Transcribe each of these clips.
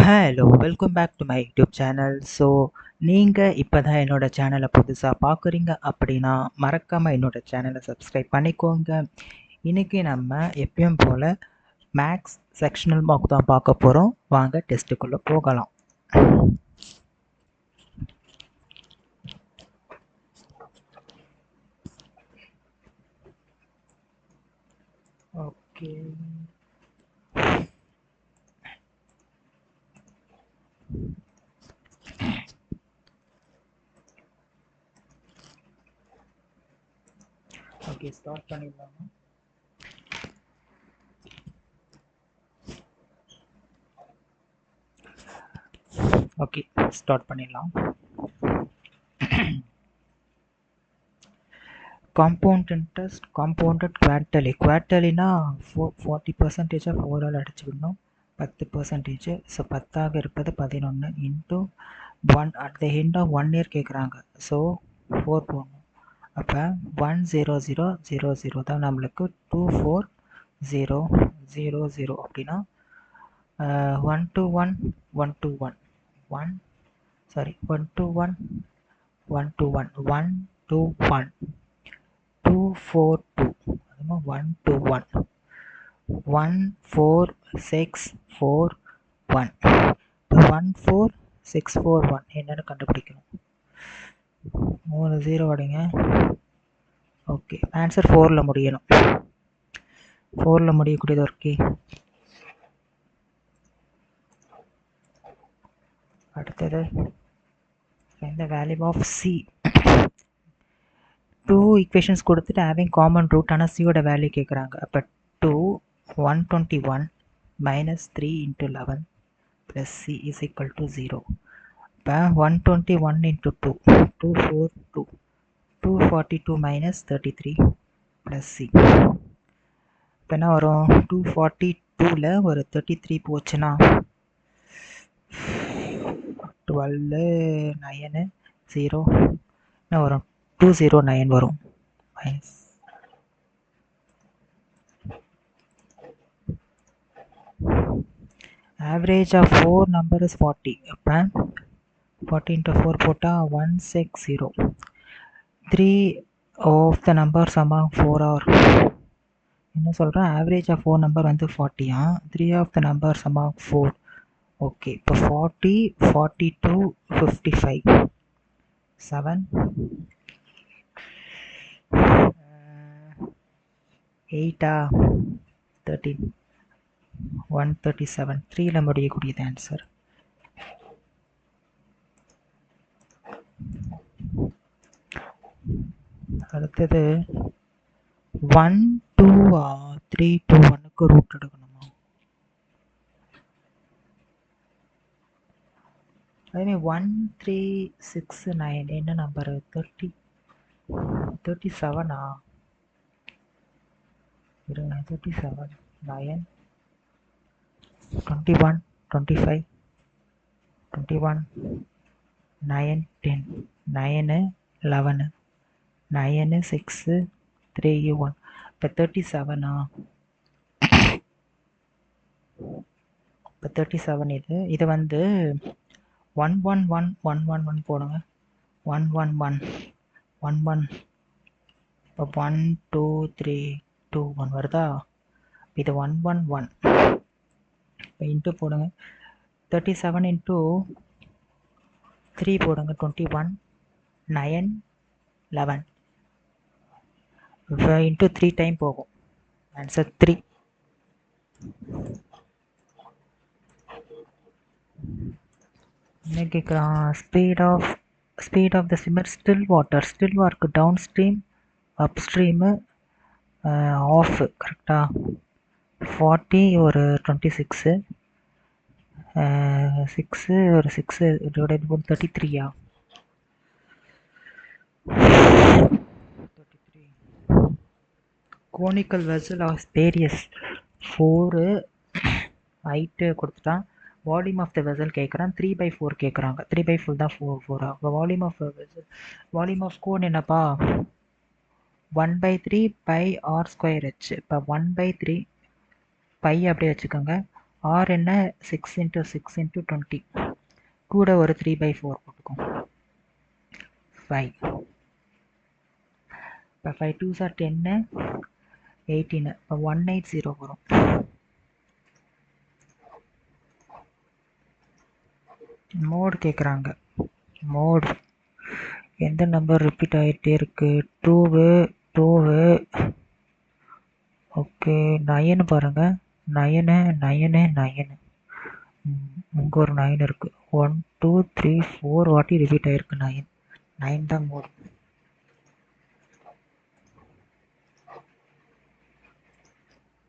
Hello welcome back to my YouTube channel. So நீங்கள் இப்போ தான் என்னோடய சேனலை புதுசாக பார்க்குறீங்க அப்படின்னா மறக்காமல் என்னோடய சேனலை சப்ஸ்கிரைப் பண்ணிக்கோங்க. இன்றைக்கி நம்ம எப்பயும் போல் மேக்ஸ் செக்ஷனல் மார்க் தான் பார்க்க போகிறோம். வாங்க டெஸ்ட்டுக்குள்ளே போகலாம். ஓகே, ஓகே ஸ்டார்ட் பண்ணிடலாமா? ஓகே ஸ்டார்ட் பண்ணிடலாம். Compound interest compounded quarterly. குவார்ட்டர்லினா 40% 4ஆல் அடிச்சுக்கணும், 10%. ஸோ 10ஆக இருப்பது 11 into 1 at the end of 1 year கேட்குறாங்க. ஸோ 4 போடணும். அப்போ 10000 தான் நம்மளுக்கு 24000 அப்படின்னா 1 to 1 1 to 1 1 sorry 1 to 1 1 to 1 1 to 1 242 அதுமா 1 to 1 14641 14641 என்னன்னு கண்டுபிடிக்கணும். 3 0 அடிங்க. ஓகே, ஆன்சர் 4ல் முடியணும். 4ல் முடியக்கூடியது. ஓகே, அடுத்தது இந்த வேல்யூ ஆஃப் சி. 2 ஈக்குவேஷன்ஸ் கொடுத்துட்டு ஹேவிங் காமன் ரூட், ஆனால் சியோட வேல்யூ கேட்குறாங்க. அப்போ 2 121 minus 3 into 11 plus c is equal to 0. இப்போ 121 into 2 242 242 minus 33 plus c. இப்போ என்ன வரும்? 242ல் ஒரு 33 போச்சுன்னா 12 9 0 என்ன வரும்? 209 வரும். Minus average of 4 number is 40. அப்போ 40 into 4 போட்டால் 160. 3 of the numbers among 4 are என்ன சொல்கிறேன்? average of 4 number வந்து 40. 3 of the numbers among 4. Okay, இப்போ 40 42 55 7 8 13 137 3ல் முடியக்கூடியது ஆன்சர். அடுத்தது 1 2 3 2 1க்கு ரூட் எடுக்கணுமா? அதே 1 3 6 9 என்ன நம்பரு? 37 37 9 21 25 21 9 10 9 11 9 6 3 1. இப்போ 37 இப்போ 37 இது வந்து 111 111 போடுங்க. 111 11 இப்போ 1 2 3 2 1 வருதா? இது 111 இப்போ இன்ட்டு போடுங்க. 37 இன்ட்டு 3 போடுங்க. 21 9 11 இன்ட்டு 3 டைம் போகும். ஆன்சர் 3. என்ன கேட்குறான்? Speed of the swimmer still வாட்டருக்கு downstream upstream of. கரெக்டாக 40 ஒரு 26 6 ஒரு 6 divided by 33 33. Conical vessel of ஸ்பேரியஸ் 4 ஹைட்டு கொடுத்துட்டான். வால்யூம் ஆஃப் த வெசல் கேட்குறான். 3/4 கேட்குறாங்க. 3/4 தான் 4 அப்போ volume of vessel volume of cone என்னப்பா? 1/3 பை r² h. இப்போ 1/3 பை அப்படியே வச்சுக்கோங்க. ஆர் என்ன 6 இன்ட்டு 6 இன்ட்டு 20 கூட ஒரு 3/4 போட்டுக்கோம் 5. இப்போ 5 2s are 10 18 இப்போ 180 வரும். மோட் கேட்குறாங்க. மோட் எந்த நம்பர் ரிப்பீட் ஆகிட்டே இருக்கு? 2 ஓகே 9 பாருங்க 9 9 9 இங்கே ஒரு 9 இருக்கு. 1 2 3 4 வாட்டி ரிப்பீட் ஆகிருக்கு 9 9 தான் மோட்.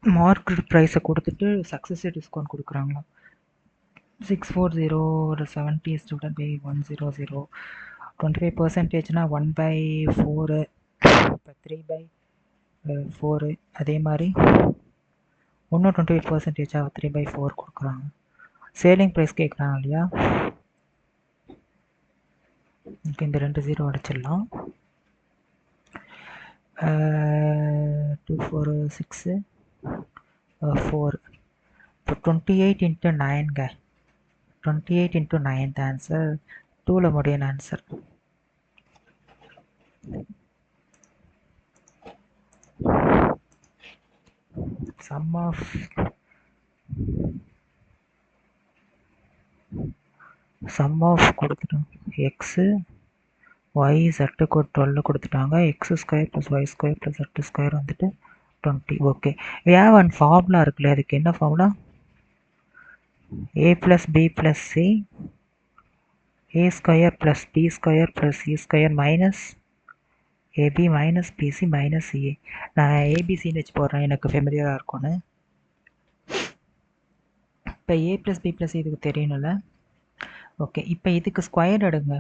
மார்க்கெட் ப்ரைஸை கொடுத்துட்டு சக்ஸஸிவ் டிஸ்கவுண்ட் கொடுக்குறாங்களா? 640 ஒரு 70 ஸ்டூடெண்ட் பை 100 25%னா 1/4 இப்போ 3/4 அதே மாதிரி இன்னும் 25%ஆக 3/4 கொடுக்குறாங்க. சேலிங் ப்ரைஸ் கேட்குறாங்க இல்லையா? இந்த 2 0 அடிச்சிடலாம். 2 4 6 4 இப்போ 28 இன்ட்டு 9ங்க 28 இன்ட்டு 9 தான் ஆன்சர். 2ல் முடியும் ஆன்சர். சம் ஆஃப் கொடுத்துட்டோம். எக்ஸு ஒய் ஜெட்டுக்கு 12 கொடுத்துட்டாங்க. X square plus y square plus z square வந்துட்டு 20. Okay we have one formula இருக்குல்ல, அதுக்கு என்ன formula? a + b + c a square plus b square plus c square minus ab minus bc minus ca. நான் ஏபிசின்னு வச்சு போடுறேன், எனக்கு ஃபெமிலியராக இருக்கும்னு. இப்போ a + b + c இதுக்கு தெரியணும்ல. ஓகே இப்போ இதுக்கு ஸ்கொயர் எடுங்க.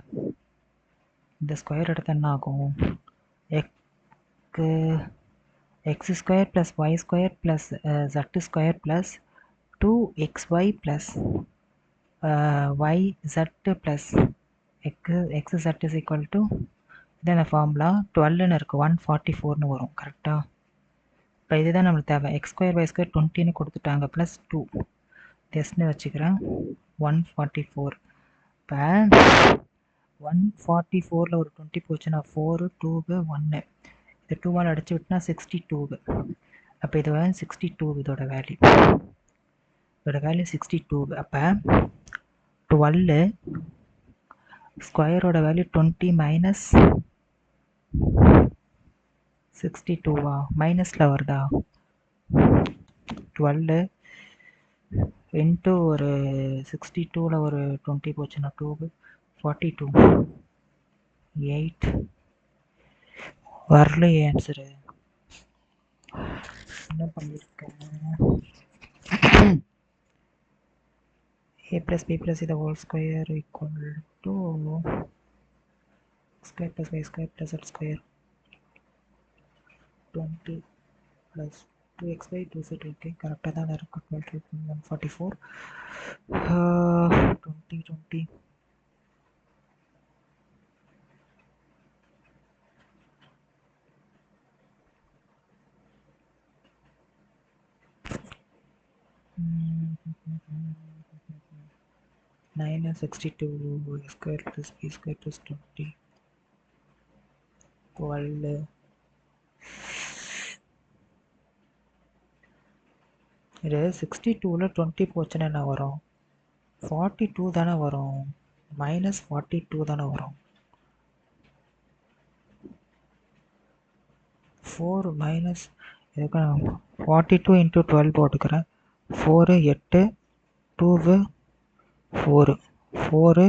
இந்த ஸ்கொயர் எடுத்து என்ன ஆகும்? X square plus y square plus z square plus 2xy plus y z plus x z is equal to இதான ஃபார்முலா 12ன்னு இருக்குது 144ன்னு வரும். கரெக்டாக? இப்போ இதுதான் நம்மளுக்கு தேவை. எக்ஸ் ஸ்கொயர் ஒய் ஸ்கொயர் 20ன்னு கொடுத்துட்டாங்க ப்ளஸ் 2 டெஸ்ட்னு வச்சுக்கிறேன் 144. இப்போ 144ல் ஒரு 20 போச்சுன்னா 4 2 1 இது 2ஆல் அடிச்சு விட்டுனா 62. அப்போ இது 62 இதோட வேல்யூ. 62. அப்போ 12 ஸ்கொயரோட வேல்யூ 20 மைனஸ் 62வா? மைனஸில் வருதா? 12 இன்ட்டு ஒரு 62ல் ஒரு 20 போச்சுன்னா 2 42 8 வரலையே ஆன்சரு. என்ன பண்ணியிருக்கேன்? a + b + c the whole square equal to square plus y square plus z square 20 plus 2xy 2z. Okay கரெக்டாக தான் இருக்கு. 144 20 20 962 square plus b square plus 20 12 இது 62ல் 20 போச்சுன்னா என்ன வரும்? 42 தானே வரும். மைனஸ் 42 தானே வரும். 4 மைனஸ் இதுக்கு நான் 42 இன்ட்டு 12 போட்டுக்கிறேன். 4 8 2 4 4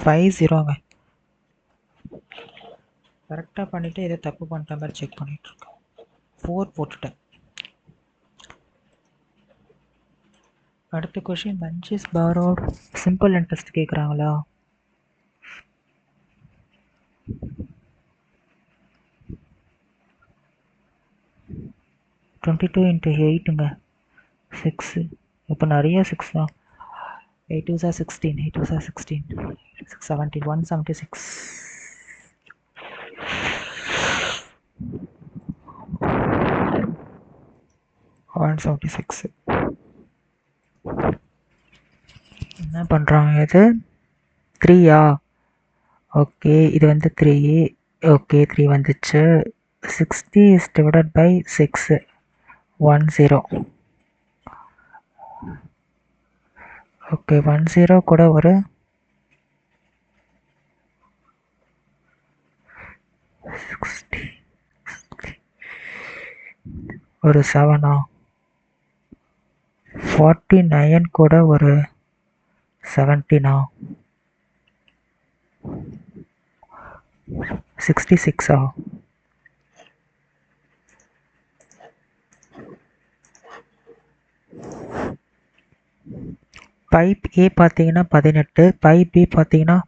50ங்க. கரெக்டாக பண்ணிவிட்டு இதை தப்பு பண்ணிட்ட மாதிரி செக் பண்ணிகிட்ருக்கேன். 4 போட்டுட்டேன். அடுத்த question much is borrowed simple interest கேட்குறாங்களா? $22 × 8ங்க 6. இப்போ நிறைய 6 தான். 8 2s are 16 8 2s are 16 6 17 176 176. என்ன பண்ணுறாங்க இது 3யா? ஓகே இது வந்து 3. ஓகே 3 வந்துச்சு. 60 இஸ் டிவைடட் பை 6 10. ஓகே 10 கூட ஒரு 60 ஒரு 7ஆ? 49 கூட ஒரு 17ஆ? 66ஆ? பைப் ஏ பார்த்தீங்கன்னா 18, பைப் பி பார்த்தீங்கன்னா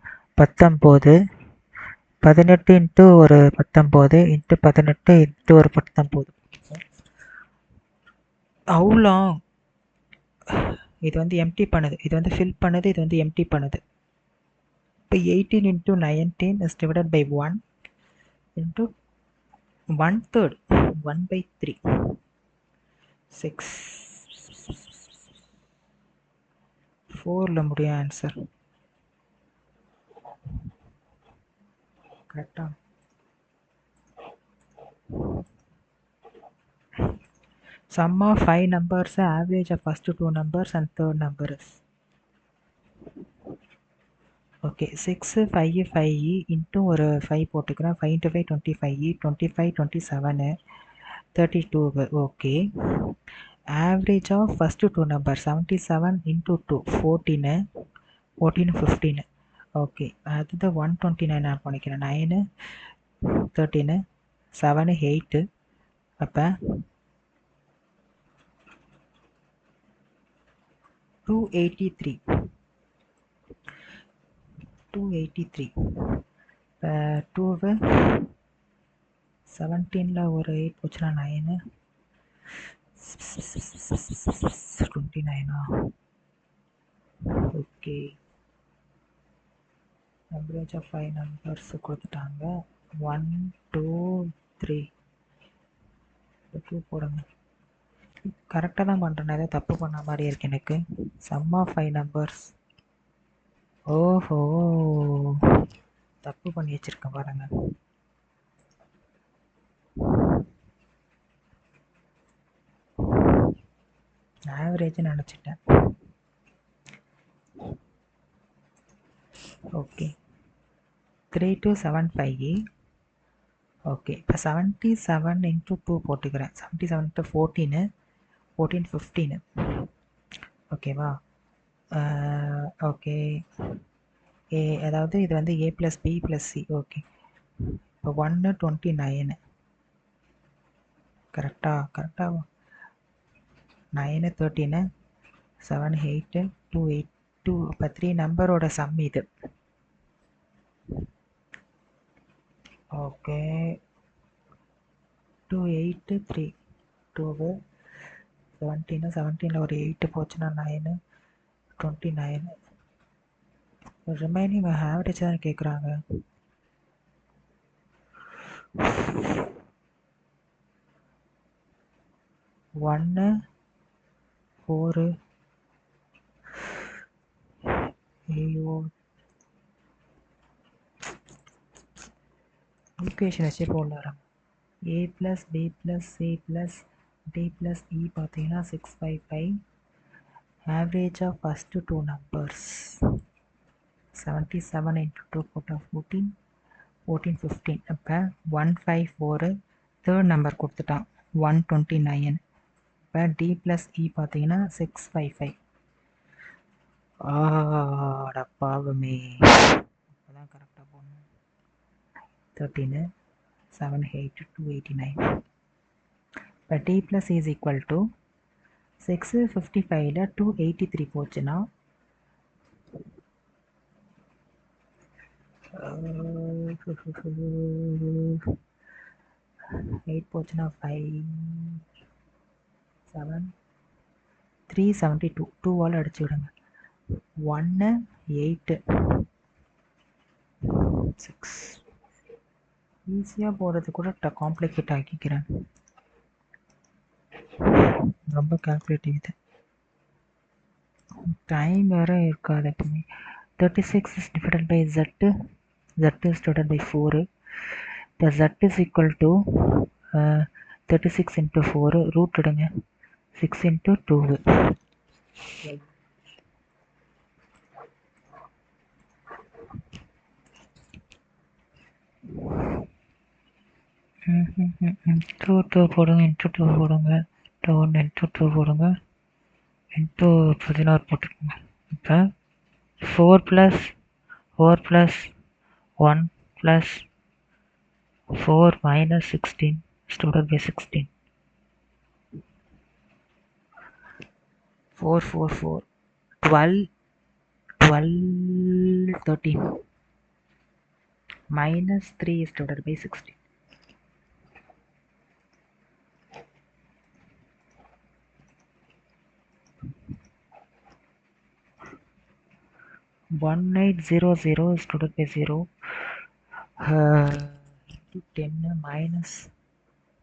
19. 18 இன்ட்டு ஒரு 19 இன்ட்டு 18 இன்ட்டு ஒரு 19. அவ்வளோ இது வந்து எம்டி பண்ணுது, இது வந்து ஃபில் பண்ணுது, இது வந்து எம்டி பண்ணுது. இப்போ 18 into 19 is divided by 1 into 1/3 1/3 6 4ல் முடியும் ஆன்சர். கரெக்டா? Sum of 5 numbers, average of first 2 numbers and third number is. Okay, 6 5 5 into ஒரு 5 போட்டுக்கிறேன். 5 into 5 25, 25 27 32. Okay, average of first 2 number 77 into 2 14 14 15. Okay, அதுதான் 129 நான் பண்ணிக்கிறேன். 9 13 7 8. அப்போ 283. 283. 2 17ல் ஒரு 8 போச்சுன்னா 9 29ஆ? ஓகே, ஆவரேஜ் ஆஃப் 5 நம்பர்ஸ் கொடுத்துட்டாங்க. 1 2 3 2 போடுங்க. கரெக்டாக தான் பண்ணுறேன், ஏதோ தப்பு பண்ண மாதிரி இருக்கு எனக்கு. Sum of 5 numbers. ஓஹோ, தப்பு பண்ணி வச்சிருக்கேன் பாருங்க. ஆவரேஜ் நினச்சிட்டேன். ஓகே, 3275. ஓகே, இப்போ 77 இன்ட்டு 2 போட்டுக்கிறேன். 77 இன்ட்டு 14 14 15. ஓகேவா? ஓகே, ஏ அதாவது இது வந்து A plus B plus C. Okay, இப்போ 1 29 கரெக்டாக 9 13 7 8 2 8 2. இப்போ 3 நம்பரோட சம் இது. ஓகே, 2 8 3 2 17 17ல் ஒரு 8 போச்சுன்னா 9 29. ரிமைனிங் ஆவரேஜ் தான் கேட்குறாங்க. 1 4. ஐயோ, ஈக்குவேஷன் வச்சு போடலாம். A plus B plus C plus D plus E பார்த்தீங்கன்னா 655. Average of first 2 numbers 77 into 2 போட்டால் 14 14 15. அப்போ 154. தேர்ட் நம்பர் கொடுத்துட்டான் 129. இப்போ டி ப்ளஸ் இ பார்த்தீங்கன்னா 655. பாவமே, அப்போதான் கரெக்டாக போடணும். 13 7 8 289. இப்போ d plus is equal to 6 55ல் 283 போச்சுன்னா 8 போச்சுன்னா 5 7 372. 2ஆல் அடிச்சு விடுங்க. 1 8 6. ஈஸியாக போகிறது கூட காம்ப்ளிகேட் ஆக்கிக்கிறேன். ரொம்ப கால்குலேட்டிவ் இது. டைம் வேறு இருக்காது எப்பவுமே. 36 is divided by z. Z is divided by 4. The z is equal to 36 into 4. Root எடுங்க. 6 into 2. இன்ட்டு 2 போடுங்க, இன்ட்டு 2 போடுங்க, 1 இன்ட்டு 2 போடுங்க, இன்ட்டு 16 போட்டுக்கோங்க. இப்போ 4 + 1 + 4 - 16 divided by 16. 4 4 4 12 13 -3 is divided by 16. 1800 is divided by 0. 10 minus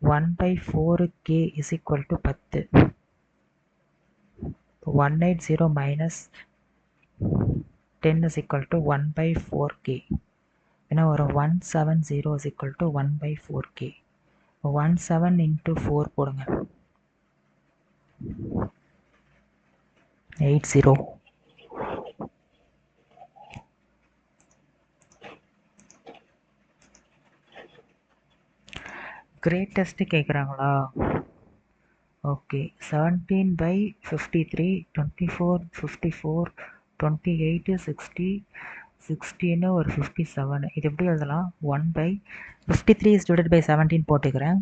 1/4k is equal to 10. 180 minus 10 is equal to 1/4k. என்ன வரும்? 170 is equal to 1/4k. 17 into 4 போடுங்க. 80. Greatest கேட்குறாங்களா? Okay. 17/53, 24, 54, 28, 60, 16 ஒரு 57. இது எப்படி எழுதலாம்? 1/53 is divided by 17 போட்டுக்கிறேன்.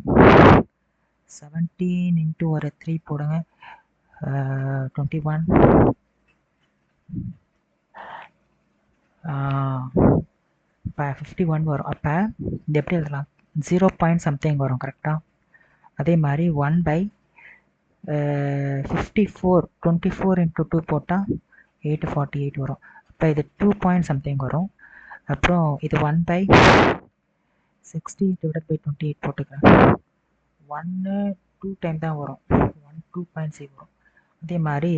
17 into ஒரு 3 போடுங்க. 21. இப்போ 51 வரும். அப்போ இது எப்படி எழுதலாம்? 0 பாயிண்ட் சம்திங் வரும். கரெக்டாக? அதே மாதிரி 1/54 24 into 2 போட்டால் 848 வரும். அப்போ இது 2 பாயிண்ட் சம்திங் வரும். அப்புறம் இது 1/60 divided by 28 போட்டுக்கிறேன். 1 2 டைம் தான் வரும். 1 2.6 வரும். அதே மாதிரி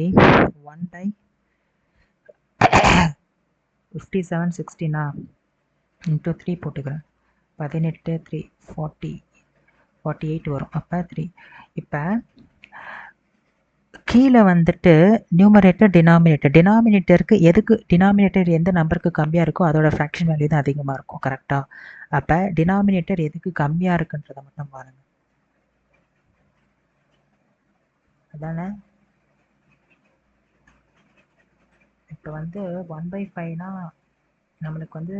1/57 16 into 3 போட்டுக்கிறேன். 18 3 40 48 வரும். அப்போ 3. இப்போ கீழே வந்துட்டு நியூமரேட்டர் டினாமினேட்டருக்கு எதுக்கு டினாமினேட்டர் எந்த நம்பருக்கு கம்மியாக இருக்கோ அதோட ஃப்ராக்ஷன் வேல்யூ தான் அதிகமாக இருக்கும். கரெக்டாக? அப்போ டினாமினேட்டர் எதுக்கு கம்மியாக இருக்குன்றதை மட்டும் பாருங்கள். அதானே? இப்போ வந்து 1/5னா நம்மளுக்கு வந்து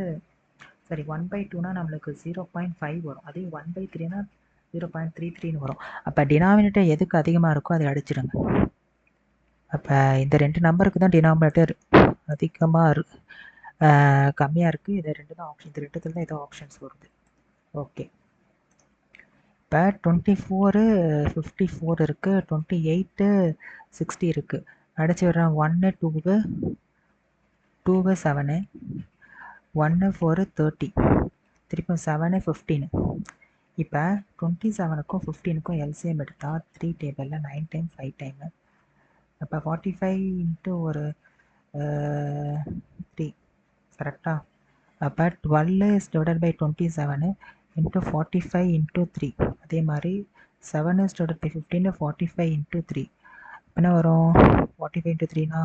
1/2னா நம்மளுக்கு 0.5 வரும். அதே 1/3னா 0.33 வரும். அப்போ டினாமினேட்டர் எதுக்கு அதிகமாக இருக்கோ அதை அடிச்சிடுங்க. அப்போ இந்த 2 நம்பருக்கு தான் டினாமினேட்டர் அதிகமாக கம்மியாக இருக்குது. இது 2 தான் ஆப்ஷன். இது 2த்துல தான் ஏதோ ஆப்ஷன்ஸ் வருது. ஓகே. இப்போ 24 54 இருக்குது, 28 60 இருக்குது. அடிச்சு விடுறேன். 1 2 7 1 4 30 திருப்பி 7 15. இப்போ 27க்கும் 15க்கும் எல்சிஎம் எடுத்தால் 3 டேபிளில் 9 டைம் 5 டைமு. அப்போ 45 into ஒரு 3. கரெக்டாக? அப்போ 12 is divided by 27 into 45 into 3. அதே மாதிரி 7 is divided by 15 45 into 3. என்ன வரும்? 45 into 3னா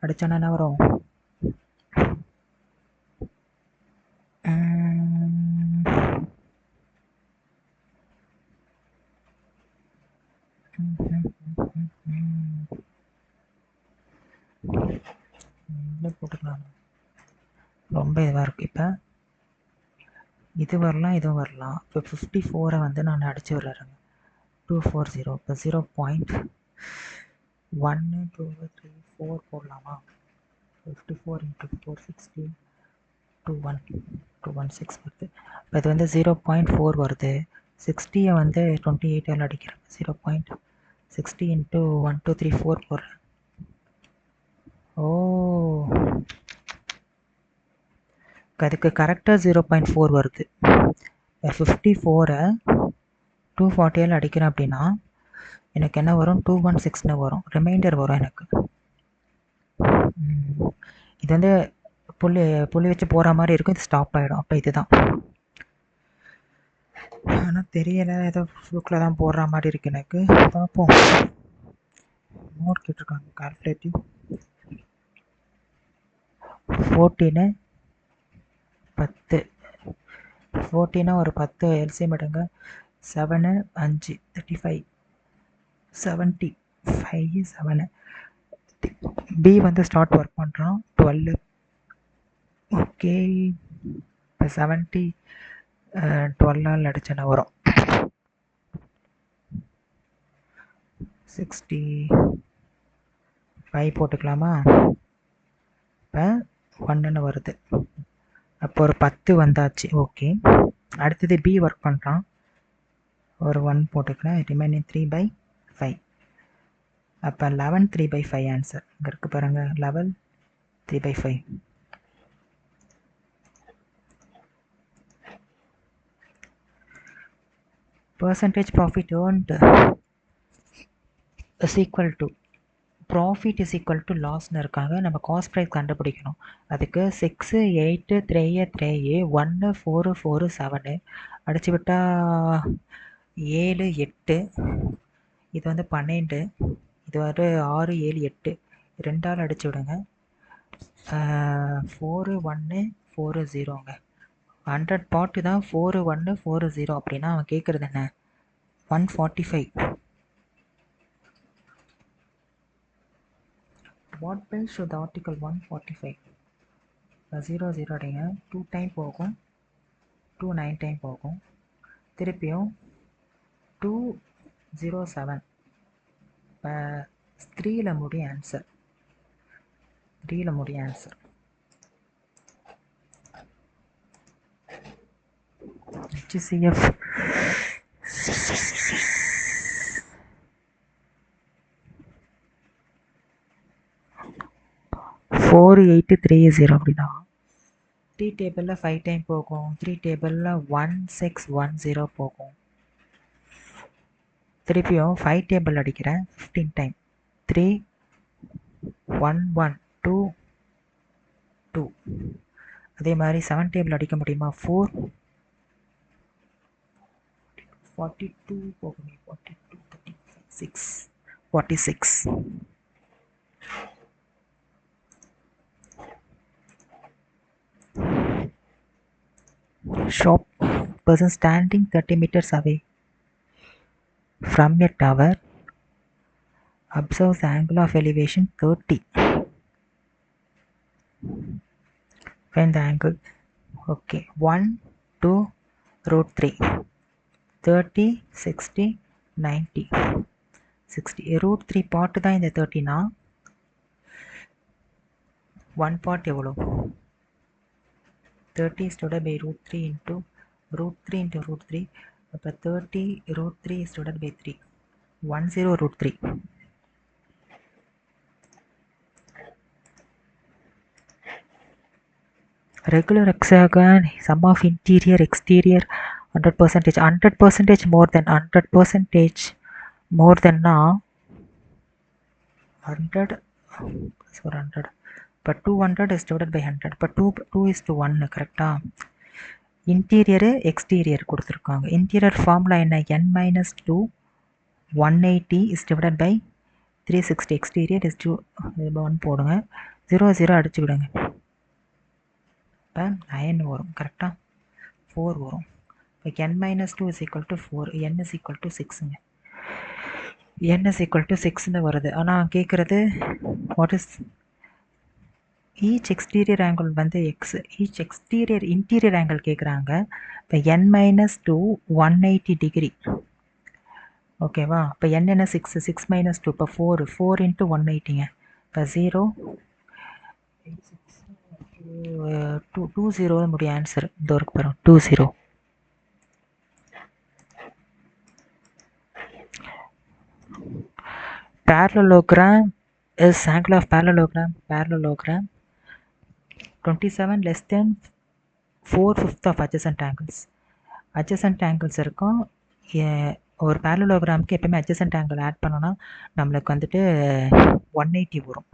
அடித்தானா என்ன வரும்? போட்டுக்கலாம். ரொம்ப இதுவாக இருக்குது. இப்போ இது வரலாம், இதுவும் வரலாம். இப்போ 54 வந்து நான் அடிச்சு விடுறேங்க. 240. இப்போ 0.1 2 3 4 போடலாமா? 54 into 4 60 216 வருது. இப்போ இது வந்து 0.4 வருது. 60 வந்து 28 அடிக்கிறேன். 0.60 into 1 2 3 4 போடுறேன். ஓ, அதுக்கு கரெக்டாக 0.4 வருது. 54 240 அடிக்கிறேன் அப்படின்னா எனக்கு என்ன வரும்? 216 வரும். ரிமைண்டர் வரும் எனக்கு. இது வந்து புள்ளி புள்ளி வச்சு போகிற மாதிரி இருக்கும், இது ஸ்டாப் ஆகிடும். அப்போ இதுதான். ஆனால் தெரியலை, ஏதோ ஃப்ளூக்கில் தான் போடுற மாதிரி இருக்குது எனக்கு. பார்ப்போம். நோட் கேட்டிருக்காங்க கால்குலேட்டிவ் 14 10 14 ஒரு 10 எல்சிஎம் எடுங்க. 7 5 35 75 7. பி வந்து ஸ்டார்ட் ஒர்க் பண்ணுறான் 12. ஓகே, இப்போ 70 12 அடிச்சேன்னா வரும் 65 போட்டுக்கலாமா? இப்போ 1ன்னு வருது. அப்போ ஒரு 10 வந்தாச்சு. ஓகே, அடுத்தது பி ஒர்க் பண்ணுறான். ஒரு 1 போட்டுக்கிறேன். ரிமைனிங் 3/5. அப்போ 11 3/5 ஆன்சர். இங்கே இருக்கு பாருங்கள், 11 3/5. Percentage profit earned is equal to profit is equal to லாஸ்ன்னு இருக்காங்க. நம்ம காஸ்ட் ப்ரைஸ் கண்டுபிடிக்கணும். அதுக்கு 6 8 3 3 1 4 4 7 அடிச்சு விட்டால் 7 8. இது வந்து 12. இது வந்து 6 7 8 2ஆல் அடிச்சு விடுங்க. 4 1 4 0ங்க. 100 பாட்டு தான் 4 1 4 0. அப்படின்னா அவன் கேட்குறது என்ன? 145. What price should the article 145? 0 0 அடிங்க. 2 டைம் போகும், 2 9 டைம் போகும், திருப்பியும் 207. இப்போ 3ல் முடியும் ஆன்சர். 3ல் முடியும் ஆன்சர். HCF 4830 அப்படின்னா 3 டேபிளில் 5 டைம் போகும், 3 டேபிளில் 1610 போகும். திருப்பியும் 5 டேபிள் அடிக்கிறேன் 15 டைம். 3 1 1 2 2. அதே மாதிரி 7 டேபிள் அடிக்க முடியுமா? 4 42 போகுமே. 42 36 46. Shop person standing 30 meters away from a tower observes the angle of elevation 30. Find the angle. Okay, 1 2 √3 30 60 90 60. √3 part தான் இந்த 30னா 1 பார்ட் எவ்வளோ? 30 is divided by √3 into √3 into √3. அப்போ 30 √3 is divided by 3. 10 √3. Regular hexagon, sum of interior exterior 100%. 100% more than 100% more than 100 plus 100. இப்போ 200 is divided by 100. இப்போ 2 is to 1 கரெக்டாக. Interior exterior கொடுத்துருக்காங்க. Interior formula என்ன? n-2 180 is divided by 360. Exterior is 1 போடுங்க. 0 0 அடிச்சு விடுங்க. இப்போ 9 வரும் கரெக்டாக. 4 வரும். இப்போ n-2 is equal to 4. n is equal to 6ங்க. n இஸ் ஈக்குவல் டு 6ன்னு வருது. ஆனால் கேட்குறது what is each exterior angle வந்து எக்ஸ். ஈச் இன்டீரியர் ஆங்கிள் கேட்குறாங்க. இப்போ n-2 180 டிகிரி. ஓகேவா? இப்போ n என்ன 6 6 - 2 இப்போ 4 4 × 180ங்க. இப்போ 0 20 முடிய ஆன்சர். இந்த ஒர்க் பாருங்க 20. Parallelogram is angle of parallelogram. 27 less than 4/5 of adjacent angles. adjacent angles இருக்கும். ஒரு parallelogram-க்கு எப்பவுமே adjacent angle ஆட் பண்ணோன்னா நம்மளுக்கு வந்துட்டு 180 வரும்.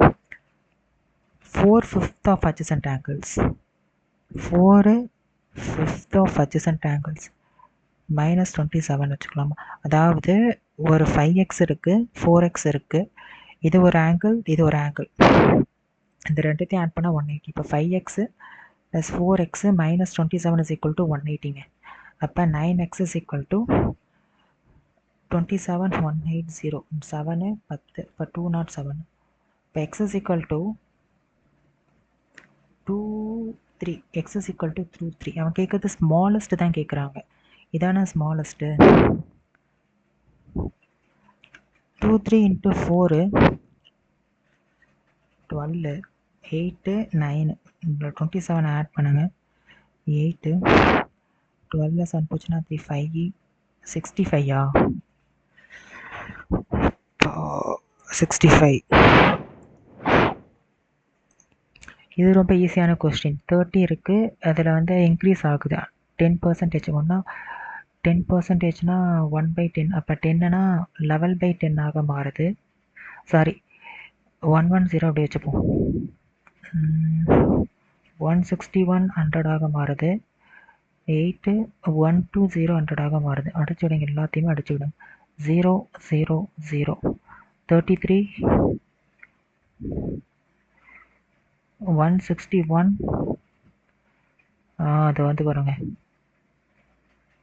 4/5 of adjacent angles. 4/5 of adjacent angles -27 வச்சுக்கலாமா? அதாவது ஒரு 5x இருக்கு, 4x இருக்கு. இது ஒரு ஆங்கிள், இது ஒரு ஆங்கிள். இந்த ரெண்டுத்தையும் ஆட் பண்ணால் 180. இப்போ 5x + 4x -27 is equal to 180ங்க. அப்போ 9x is equal to 27 180 7 10 இப்போ 207. இப்போ x is equal to 2 3. x is equal to 2 3. அவன் கேட்குறது ஸ்மாலஸ்ட் தான் கேட்குறாங்க. இதான ஸ்மாலஸ்ட்டு. 2 3 × 4 12 8 9 27 ஆட் பண்ணுங்க. 8 12 7 போச்சுன்னா 3 5 65. 65. இது ரொம்ப ஈஸியான கொஸ்டின். 30 இருக்குது, அதில் வந்து இன்க்ரீஸ் ஆகுது 10%. ஒன்றா 10%னா 1/10. அப்போ 10னா 11/10 ஆக மாறுது. சாரி 110 அப்படி வச்சுப்போம். 161 100 ஆக மாறுது. 8 120 100 ஆக மாறுது. அடிச்சு விடுங்க, எல்லாத்தையுமே அடிச்சு விடுங்க. 0 0 0 33 161. அது வந்து பாருங்க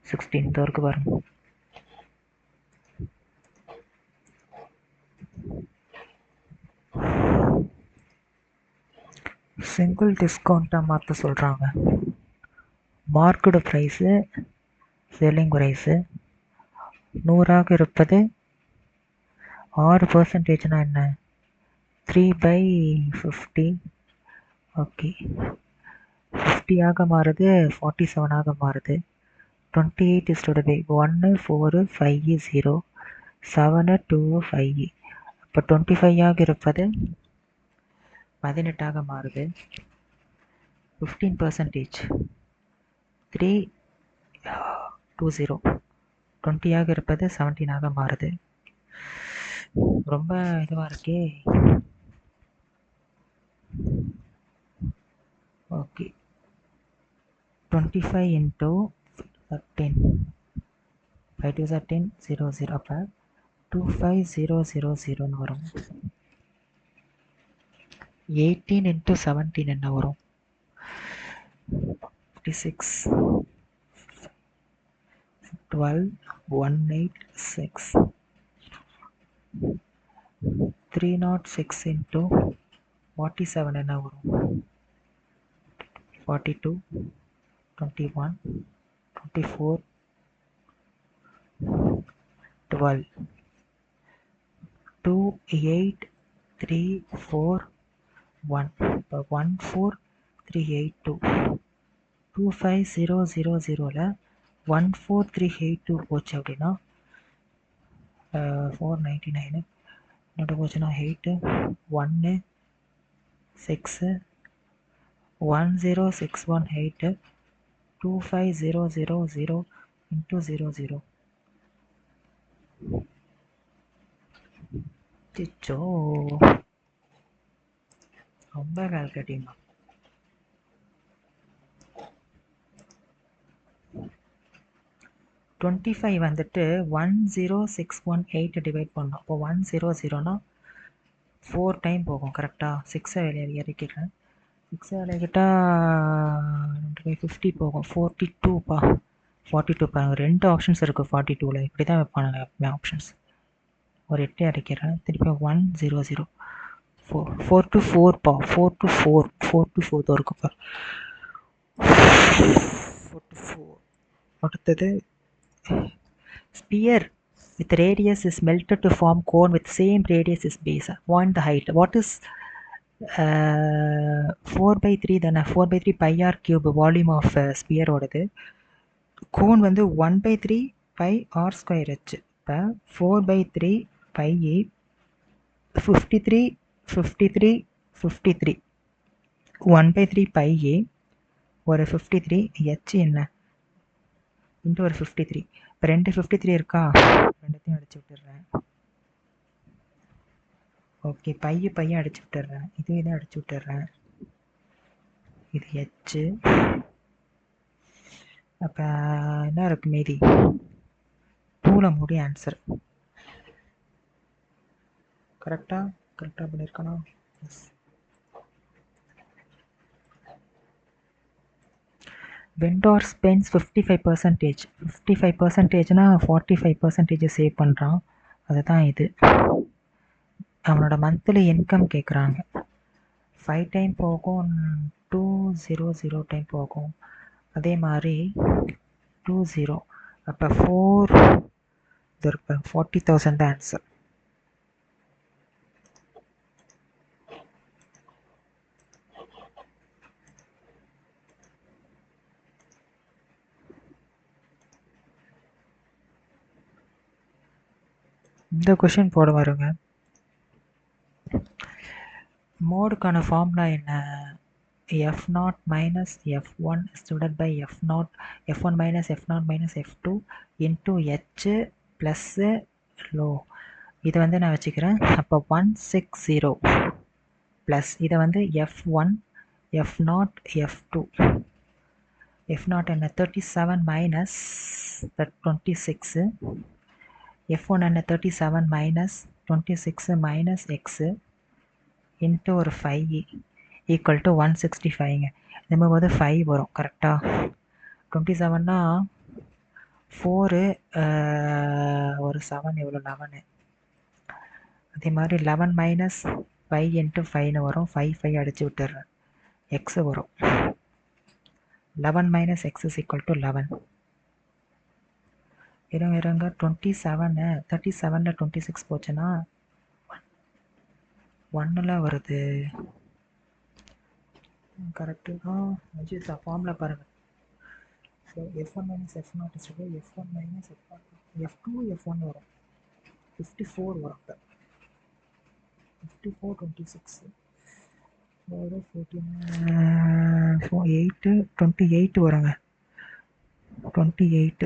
16 இருக்கு பாருங்க. சிங்கிள் டிஸ்கவுண்ட்டாக மாற்ற சொல்கிறாங்க. மார்க்கெட் ப்ரைஸு செல்லிங் ப்ரைஸு 100ஆக இருப்பது 6%. என்ன 3/50. ஓகே 50ஆக மாறுது, 47ஆக மாறுது. 28 is divided by 1 4 5 0 7 2 5. இப்போ 25ஆக இருப்பது 18ஆக மாறுது. 15% 320. 20ஆக இருப்பது 17ஆக மாறுது. ரொம்ப இதுவாக இருக்கே. ஓகே 25 × 10 5 2 10 0 0. அப்போ 25000 வரும். 18 × 17 என்ன வரும்? 56. 12 186. 306 × 47 என்ன வரும்? 42 21 24 12 28341. இப்போ 14382. 25000ல் 14382 போச்சு அப்படின்னா 499 என்னோட போச்சுன்னா 8 1 6 10618 25000 × 00. சிச்சோ ரொம்ப கால்குலேட்டிவ். 25 வந்துட்டு 10618 டிவைட் பண்ணோம். இப்போ 100னா 4 டைம் போகும் கரெக்டாக. 6 இறக்கிக்கிறேன். 6 இறக்கிட்டால் 50 போகும். 42பா 42 பாருங்க. 2 ஆப்ஷன்ஸ் இருக்குது 42ல். இப்படி தான் வைப்பானுங்க எப்பவுமே ஆப்ஷன்ஸ். ஒரு 8 இறக்கிறேன். திருப்பி 100 4 to 4பா 4 to 4 4 to 4 தான் இருக்குப்பா. 4 to 4. அடுத்தது sphere with radius is melted to form cone with same radius as base. Find the height. What is 4/3 தானே? 4/3 πr³ வால்யூம் ஆஃப் ஸ்பியர் ஓடுது. கோன் வந்து 1/3 πr²h. இப்போ 4/3 πe 53 53 53 1/3 πe ஒரு 53 h என்ன into ஒரு 53. இப்போ 2 53 இருக்கா, ரெண்டுத்தையும் அடிச்சு விட்டுடுறேன். ஓகே பையன் அடிச்சு விட்டுடுறேன். இதையும் அடிச்சு விட்டுடுறேன். இது h. அப்போ என்ன இருக்கு மீதி? 2ல் முடியும் ஆன்சர். கரெக்டாக பண்ணியிருக்கணும். எஸ். vendor spends 55%. 55%னா 45% சேவ் பண்ணுறான். அதுதான் இது. அவனோட மந்த்லி இன்கம் கேட்குறாங்க. 5 டைம் போகும், 200 டைம் போகும். அதே மாதிரி 20. அப்போ 4 இது இருக்கு 40,000 தான் ஆன்சர். இந்த கொஷின் போட வருங்க. மோடுக்கான ஃபார்முலா என்ன? f0 minus f1 divided by f1 minus f0 minus f2 into h plus low. இதை வந்து நான் வச்சுக்கிறேன். அப்போ 160 ப்ளஸ் இதை வந்து f1 f0 f2. f0 என்ன? 37 minus 26. f1 என்ன? 37 minus 26 minus x into ஒரு 5 ஈக்குவல் டு 165ங்க. நம்ம போது 5 வரும். கரெக்டாக 27னா 4 ஒரு 7 எவ்வளோ? 11. அதே மாதிரி 11 மைனஸ் 5 இன்ட்டு 5ன்னு வரும். 5 அடித்து விட்டுடுறேன். எக்ஸு வரும். 11 minus X is equal to 11. இருங்க 37ல் 26 போச்சுன்னா 1ல் வருது. கரெக்டு தான். ஃபார்முலா பாருங்கள். So f1 minus f0 is equal to f1 minus f1. f2 f1 வரும். 54 வரும். 54 26 4 14 8 28 வருங்க. 28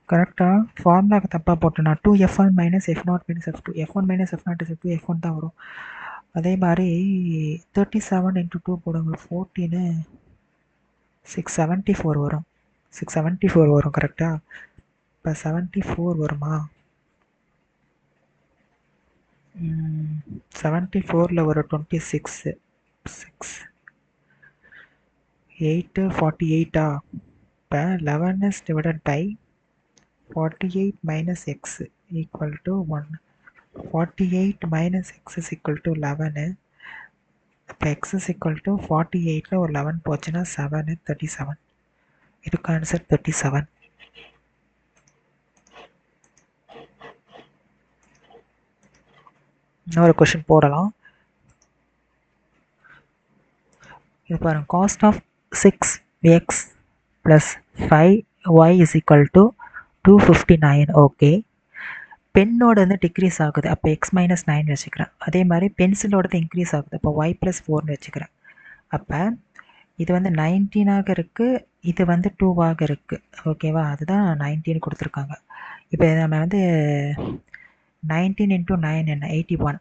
கரெக்டாக ஃபார்முலாக்கு தப்பாக போட்டேன்னா 2f1 minus f0 minus f2. f1 minus f0 is equal to f1 தான் வரும். அதே மாதிரி 37 into 2 போடுங்க. 14 674 வரும். 674 வரும். கரெக்டாக இப்போ 74 வருமா? 74ல் ஒரு 26 6 8 48. இப்போ 11 is divided by 48 minus x equal to 1. 48 minus x is equal to 11. இப்போ x is equal to 48ல் ஒரு 11 போச்சுன்னா 7 37. இதுக்கு ஆன்சர் 37. இன்னொரு கொஷின் போடலாம். இது பாருங்க. Cost of 6x plus 5y is equal to 259. Okay. பென்னோட வந்து டிக்ரீஸ் ஆகுது. அப்போ x மைனஸ் 9 வச்சுக்கிறேன். அதே மாதிரி பென்சிலோடது இன்க்ரீஸ் ஆகுது. அப்போ y ப்ளஸ் 4 வச்சுக்கிறேன். அப்போ இது வந்து 19ஆக இருக்குது. இது வந்து 2ஆக இருக்குது. ஓகேவா? அதுதான் 19 கொடுத்துருக்காங்க. இப்போ நம்ம வந்து 19 into 9 என்ன? 81.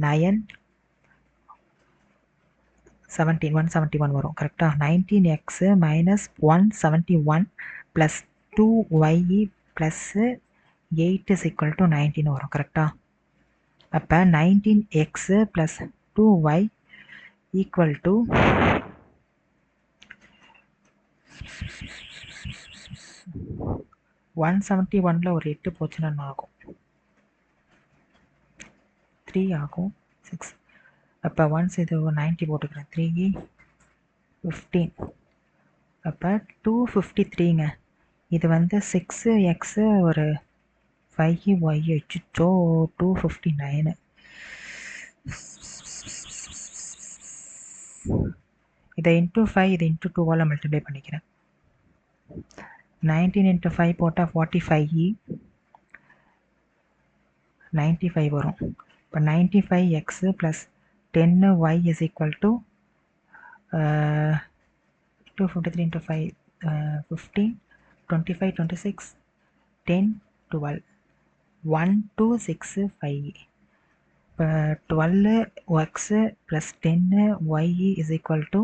9 17 171 வரும். கரெக்டாக 19x minus 171 plus 2y plus 8 is equal to 19 வரும். கரெக்டாக அப்போ 19x plus 2y equal to 171ல் ஒரு 8 போச்சுன்னா என்ன ஆகும்? 3 ஆகும். 6. அப்போ ஒன்ஸ் இது 90 போட்டுக்கிறேன். 3 15. அப்போ 253ங்க. இது வந்து 6x ஒரு 5y வச்சுச்சோ 259. இதை இன்ட்டு 5 இது இன்ட்டு 2வால் மல்டிப்ளை பண்ணிக்கிறேன். 19 into 5 போட்டால் 45 95 வரும். இப்போ 95x plus 10y is equal to 253 into 5 15 25 26 10 12 1 2 6 5. இப்போ 12x + 10y is equal to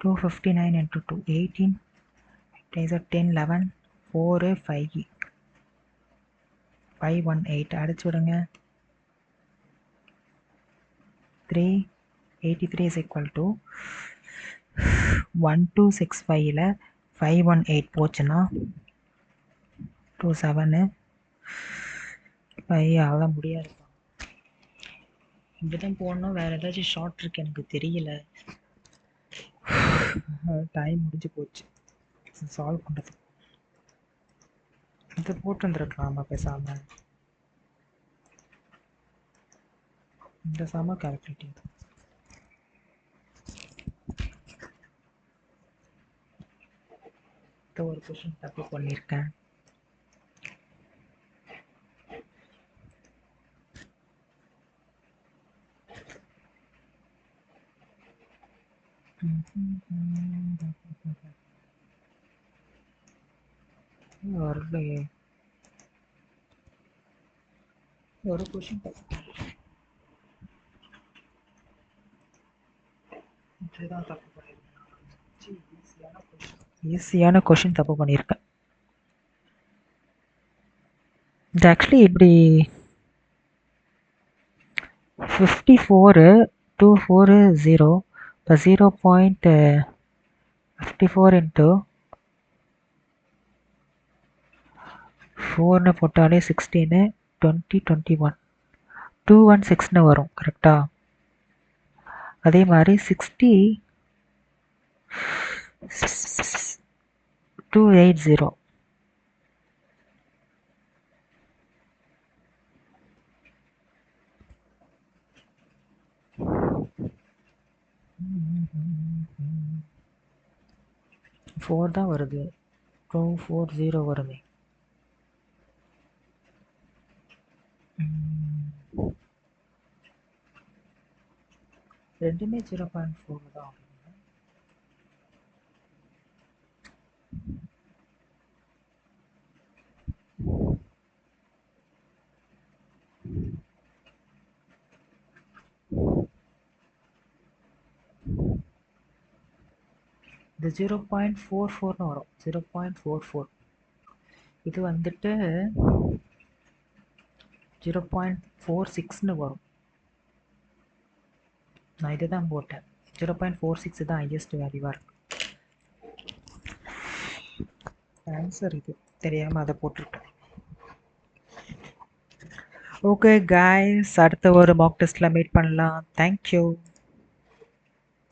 259 into 2 18 days of 10 11 4 5 518 அடிச்சு விடுங்க. 383 is equal to 1265ல 518 போச்சுன்னா 27 5 அதெல்லாம் முடியாது. இப்படிதான் போடணும். வேற ஏதாச்சும் ஷார்ட் இருக்கு எனக்கு தெரியல. டைம் முடிஞ்சு போச்சு சால்வ் பண்ணுறது. இது போட்டு வந்துருக்கலாமா பேசாம. இந்த சம கால்குலேட்டிங் ஒரு கொஷின் தப்பு பண்ணியிருக்கேன். வரலையே ஒரு கொஷின் தப்பு. இதுதான் தப்பு பண்ணியிருக்கேன். ஈஸியான கொஷின் தப்பு பண்ணியிருக்கேன். இது ஆக்சுவலி இப்படி 54 240 இப்போ 0.54 into 4ன்னு போட்டாலே 16 20 21 216ன்னு வரும். கரெக்டா? அதே மாதிரி 60 280 4 தான் வருது. 240 வருது. ரெண்டுமே 0.4 தான். இது 0.44ன்னு வரும். 0.44 இது வந்துட்டு 0.46ன்னு வரும். நான் இதுதான் போட்டேன். 0.46 தான் ஹையஸ்ட் வேல்யூவாக இருக்கு. ஆன்சர் இது தெரியாமல் அதை போட்டிருக்கேன். ஓகே காய்ஸ், அடுத்த ஒரு மாக் டெஸ்ட்டில் மீட் பண்ணலாம். தேங்க்யூ.